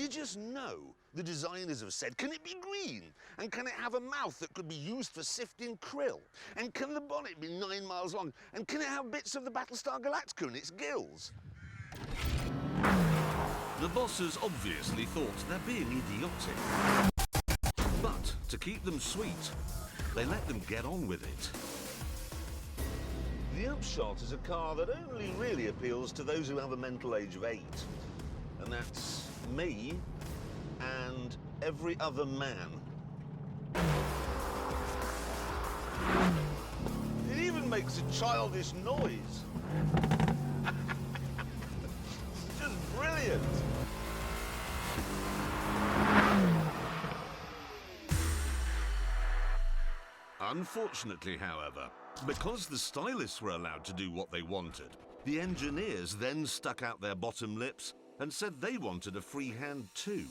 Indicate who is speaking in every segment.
Speaker 1: you just know the designers have said, can it be green? And can it have a mouth that could be used for sifting krill? And can the bonnet be 9 miles long? And can it have bits of the Battlestar Galactica in its gills?
Speaker 2: The bosses obviously thought they're being idiotic. But to keep them sweet, they let them get on with it.
Speaker 1: The Upshot is a car that only really appeals to those who have a mental age of 8. And that's me and every other man. It even makes a childish noise. It's just brilliant.
Speaker 2: Unfortunately, however, because the stylists were allowed to do what they wanted, the engineers then stuck out their bottom lips and said they wanted a free hand too.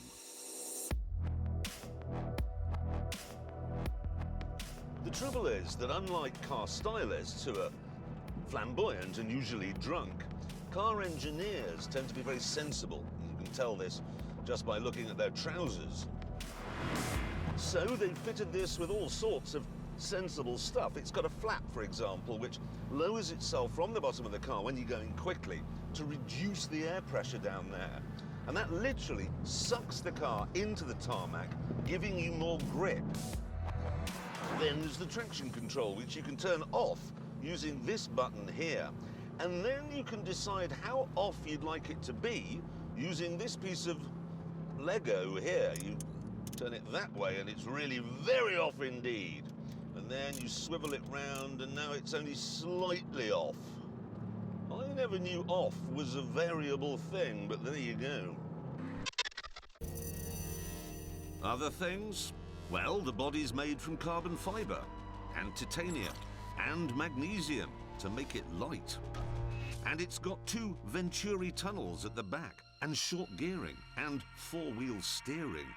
Speaker 1: The trouble is that unlike car stylists, who are flamboyant and usually drunk, car engineers tend to be very sensible. You can tell this just by looking at their trousers. So they fitted this with all sorts of sensible stuff. It's got a flap, for example, which lowers itself from the bottom of the car when you're going quickly to reduce the air pressure down there. And that literally sucks the car into the tarmac, giving you more grip. Then there's the traction control, which you can turn off using this button here. And then you can decide how off you'd like it to be using this piece of Lego here. You turn it that way and it's really very off indeed. And then you swivel it round and now it's only slightly off. I never knew off was a variable thing, but there you go.
Speaker 2: Other things? Well, the body's made from carbon fibre and titanium and magnesium to make it light. And it's got 2 Venturi tunnels at the back and short gearing and 4-wheel steering.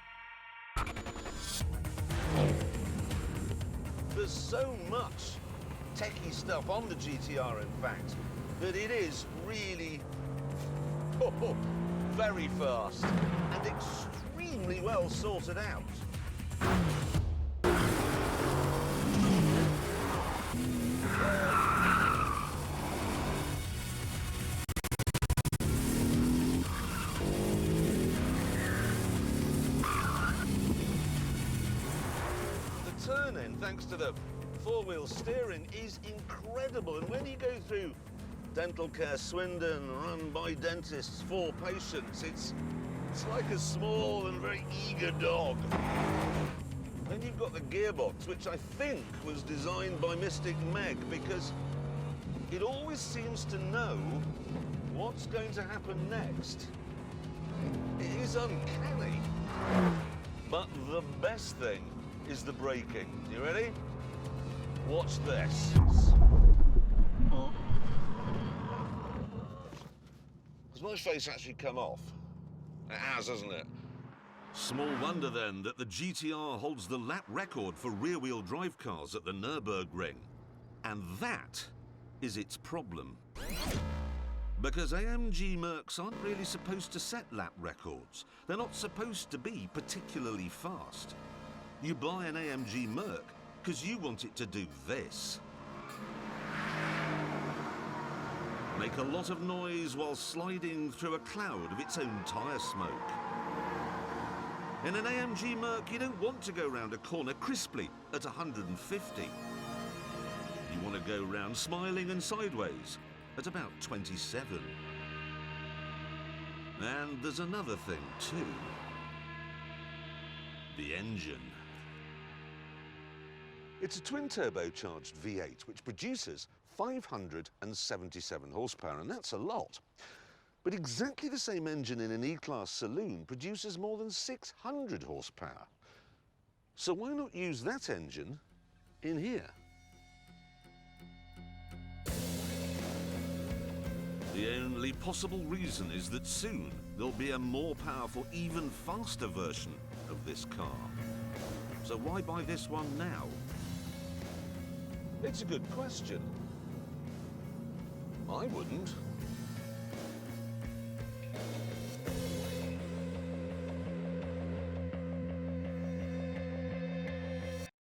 Speaker 1: There's so much techie stuff on the GTR, in fact, that it is really very fast and extremely well sorted out. Thanks to the 4-wheel steering, is incredible. And when you go through Dental Care Swindon, run by dentists for patients, it's like a small and very eager dog. Then you've got the gearbox, which I think was designed by Mystic Meg, because it always seems to know what's going to happen next. It is uncanny. But the best thing is the braking. You ready? Watch this. Has my face actually come off? It has, hasn't it?
Speaker 2: Small wonder then that the GTR holds the lap record for rear-wheel drive cars at the Nürburgring. And that is its problem. Because AMG Mercs aren't really supposed to set lap records. They're not supposed to be particularly fast. You buy an AMG Merc because you want it to do this. Make a lot of noise while sliding through a cloud of its own tyre smoke. In an AMG Merc, you don't want to go round a corner crisply at 150. You want to go round smiling and sideways at about 27. And there's another thing too. The engine.
Speaker 1: It's a twin-turbocharged V8, which produces 577 horsepower, and that's a lot. But exactly the same engine in an E-Class saloon produces more than 600 horsepower. So why not use that engine in here?
Speaker 2: The only possible reason is that soon there'll be a more powerful, even faster version of this car. So why buy this one now?
Speaker 1: It's a good question. I wouldn't.